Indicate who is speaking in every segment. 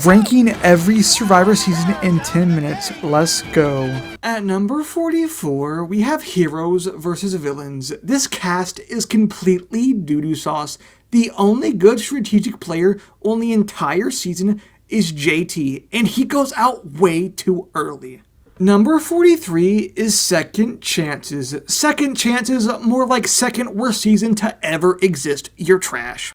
Speaker 1: ranking every Survivor season in 10 minutes. Let's go. At number 44, we have Heroes vs. Villains. This cast is completely doo-doo sauce. The only good strategic player on the entire season is JT, and he goes out way too early. Number 43 is Second Chances. Second Chances, more like second worst season to ever exist. You're trash.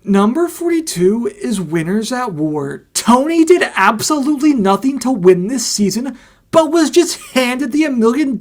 Speaker 1: Number 42 is Winners at War. Tony did absolutely nothing to win this season, but was just handed the $1 million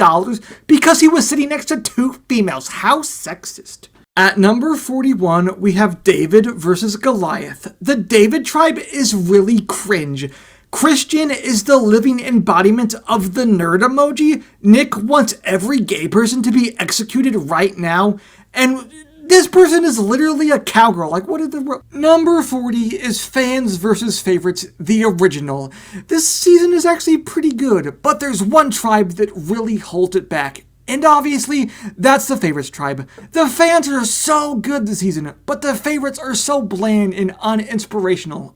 Speaker 1: because he was sitting next to two females. How sexist. At number 41, we have David versus Goliath. The David tribe is really cringe. Christian is the living embodiment of the nerd emoji. Nick wants every gay person to be executed right now, and this person is literally a cowgirl. Like, what is the... Number 40 is Fans vs. Favorites, the original. This season is actually pretty good, but there's one tribe that really holds it back. And obviously, that's the Favorites tribe. The fans are so good this season, but the favorites are so bland and uninspirational.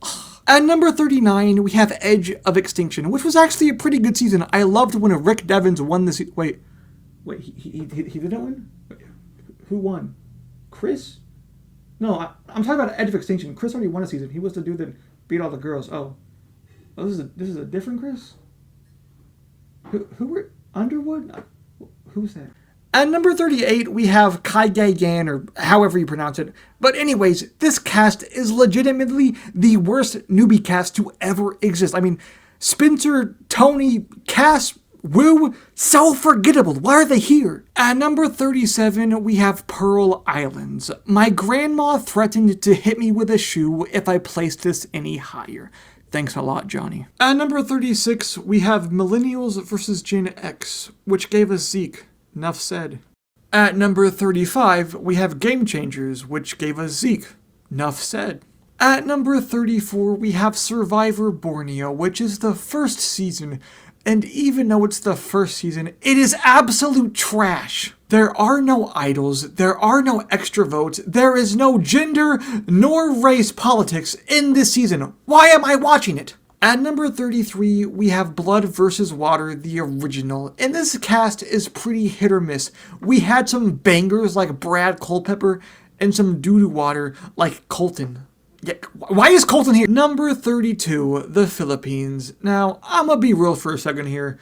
Speaker 1: At number 39, we have Edge of Extinction, which was actually a pretty good season. I loved when Rick Devens won this... Wait, he didn't win? Who won? Chris? No, I'm talking about Edge of Extinction. Chris already won a season. He was the dude that beat all the girls. Oh, this is a different Chris? Who were... Underwood? Who's that? At number 38, we have Kai Gan, or however you pronounce it. But anyways, this cast is legitimately the worst newbie cast to ever exist. I mean, Spencer, Tony, Cass, Woo, so forgettable. Why are they here? At number 37, we have Pearl Islands. My grandma threatened to hit me with a shoe if I placed this any higher. Thanks a lot, Johnny. At number 36, we have Millennials vs. Gen X, which gave us Zeke. Enough said. At number 35, we have Game Changers, which gave us Zeke. Enough said. At number 34, we have Survivor Borneo, which is the first season. And even though it's the first season, it is absolute trash. There are no idols, there are no extra votes, there is no gender nor race politics in this season. Why am I watching it? At number 33, we have Blood vs. Water, the original, and this cast is pretty hit or miss. We had some bangers like Brad Culpepper and some doo-doo water like Colton. Yeah, why is Colton here? Number 32, the Philippines. Now, I'm gonna be real for a second here.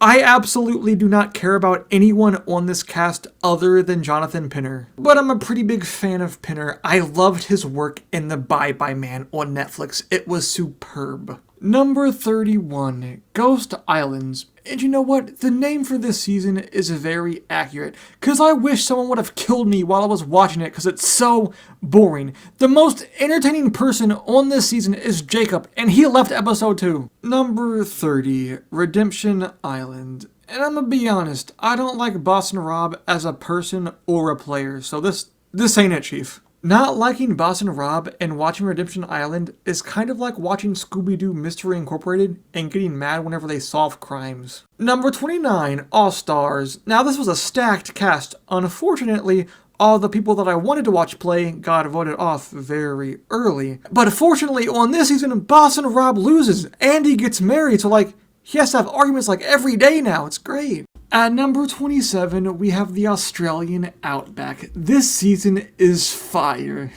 Speaker 1: I absolutely do not care about anyone on this cast other than Jonathan Pinner. But I'm a pretty big fan of Pinner. I loved his work in The Bye Bye Man on Netflix. It was superb. Number 31, Ghost Islands. And you know what? The name for this season is very accurate, because I wish someone would have killed me while I was watching it, because it's so boring. The most entertaining person on this season is Jacob, and he left episode 2. Number 30, Redemption Island. And I'm gonna be honest, I don't like Boston Rob as a person or a player, so this ain't it, Chief. Not liking Boston Rob and watching Redemption Island is kind of like watching Scooby-Doo Mystery Incorporated and getting mad whenever they solve crimes. Number 29, All Stars. Now this was a stacked cast. Unfortunately, all the people that I wanted to watch play got voted off very early. But fortunately on this season, Boston Rob loses and he gets married, so like, he has to have arguments like every day now. It's great. At number 27, we have the Australian Outback. This season is fire.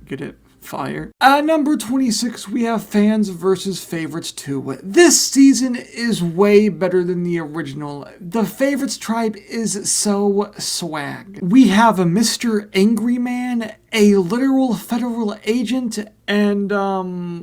Speaker 1: Get it? Fire. At number 26, we have Fans vs. Favorites 2. This season is way better than the original. The Favorites tribe is so swag. We have a Mr. Angry Man, a literal federal agent, and,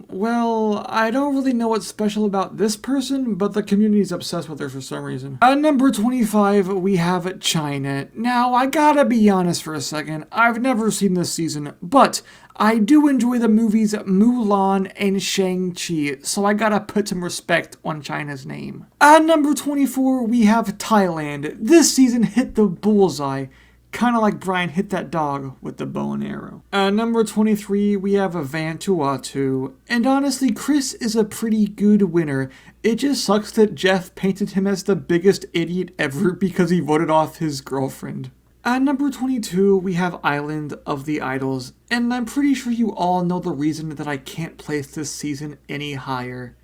Speaker 1: well, I don't really know what's special about this person, but the community's obsessed with her for some reason. At number 25, we have China. Now, I gotta be honest for a second, I've never seen this season, but I do enjoy the movies Mulan and Shang-Chi, so I gotta put some respect on China's name. At number 24, we have Thailand. This season hit the bullseye. Kind of like Brian hit that dog with the bow and arrow. At number 23, we have Vanuatu. And honestly, Chris is a pretty good winner. It just sucks that Jeff painted him as the biggest idiot ever because he voted off his girlfriend. At number 22, we have Island of the Idols, and I'm pretty sure you all know the reason that I can't place this season any higher.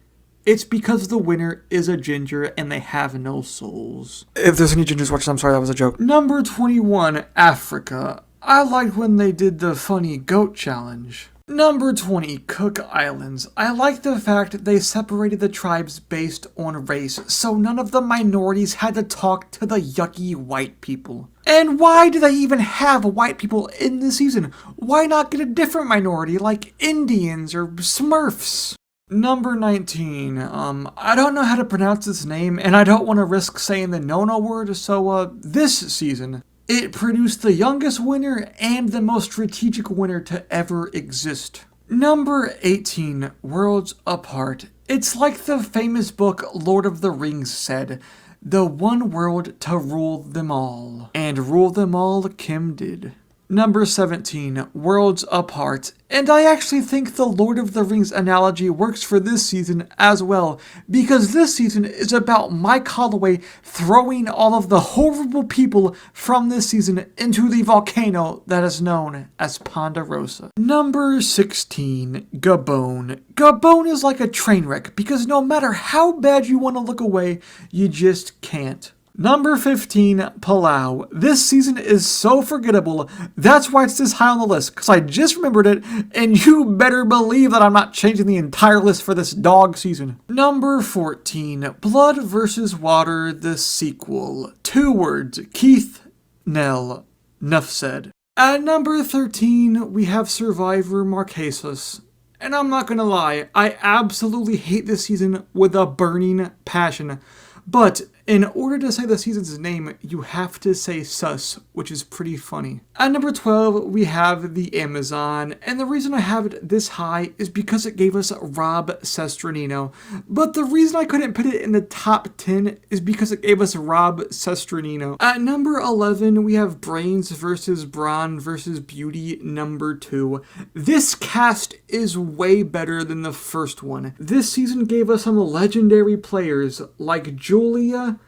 Speaker 1: It's because the winner is a ginger and they have no souls. If there's any gingers watching, I'm sorry, that was a joke. Number 21, Africa. I liked when they did the funny goat challenge. Number 20, Cook Islands. I like the fact they separated the tribes based on race, so none of the minorities had to talk to the yucky white people. And why do they even have white people in this season? Why not get a different minority like Indians or Smurfs? Number 19, I don't know how to pronounce this name, and I don't want to risk saying the no-no word, so, this season, it produced the youngest winner and the most strategic winner to ever exist. Number 18, Worlds Apart. It's like the famous book Lord of the Rings said, the one world to rule them all. And rule them all Kim did. Number 17, Worlds Apart. And I actually think the Lord of the Rings analogy works for this season as well, because this season is about Mike Holloway throwing all of the horrible people from this season into the volcano that is known as Ponderosa. Number 16, Gabon. Gabon is like a train wreck, because no matter how bad you want to look away, you just can't. Number 15, Palau. This season is so forgettable, that's why it's this high on the list, because I just remembered it, and you better believe that I'm not changing the entire list for this dog season. Number 14, Blood vs. Water, the sequel. 2 words, Keith, Nell, nuff said. At number 13, we have Survivor Marquesas. And I'm not gonna lie, I absolutely hate this season with a burning passion. But in order to say the season's name, you have to say sus, which is pretty funny. At number 12, we have The Amazon, and the reason I have it this high is because it gave us Rob Sesternino. But the reason I couldn't put it in the top 10 is because it gave us Rob Sesternino. At number 11, we have Brains vs. Brawn vs. Beauty number 2. This cast is way better than the first one. This season gave us some legendary players like Julia,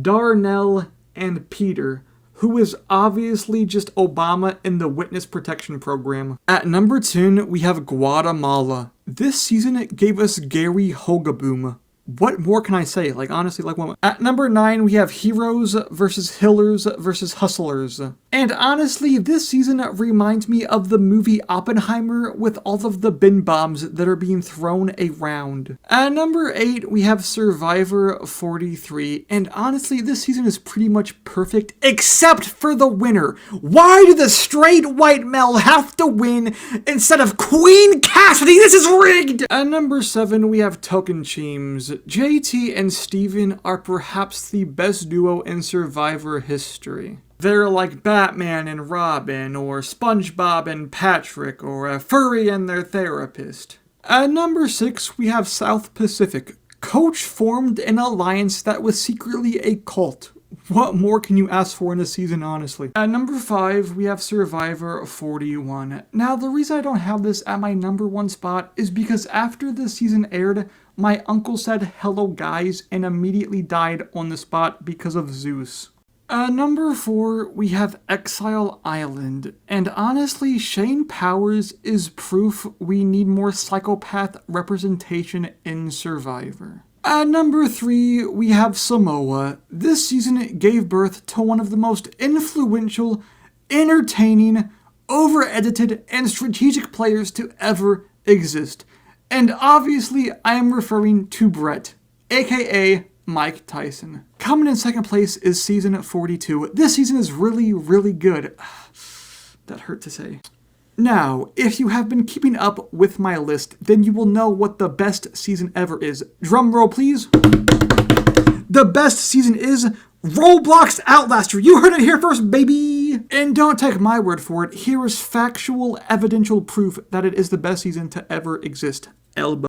Speaker 1: Darnell, and Peter, who is obviously just Obama in the witness protection program. At number 10, we have Guatemala. This season it gave us Gary Hogaboom. What more can I say? Like, honestly, like, what? At number 9, we have Heroes vs. Hillers vs. Hustlers. And honestly, this season reminds me of the movie Oppenheimer with all of the bin bombs that are being thrown around. At number 8, we have Survivor 43. And honestly, this season is pretty much perfect, except for the winner. Why do the straight white male have to win instead of Queen Cassidy? This is rigged! At number 7, we have Tocantins. JT and Steven are perhaps the best duo in Survivor history. They're like Batman and Robin, or SpongeBob and Patrick, or a furry and their therapist. At number 6, we have South Pacific. Coach formed an alliance that was secretly a cult. What more can you ask for in a season, honestly? At number 5, we have Survivor 41. Now, the reason I don't have this at my number 1 spot is because after the season aired, my uncle said hello guys and immediately died on the spot because of Zeus. At number 4, we have Exile Island. And honestly, Shane Powers is proof we need more psychopath representation in Survivor. At number 3, we have Samoa. This season gave birth to one of the most influential, entertaining, over-edited, and strategic players to ever exist. And obviously, I am referring to Brett, aka Mike Tyson. Coming in second place is season 42. This season is really, really good. That hurt to say. Now, if you have been keeping up with my list, then you will know what the best season ever is. Drum roll, please. The best season is Roblox Outlaster. You heard it here first, baby! And don't take my word for it. Here is factual, evidential proof that it is the best season to ever exist. Elbow.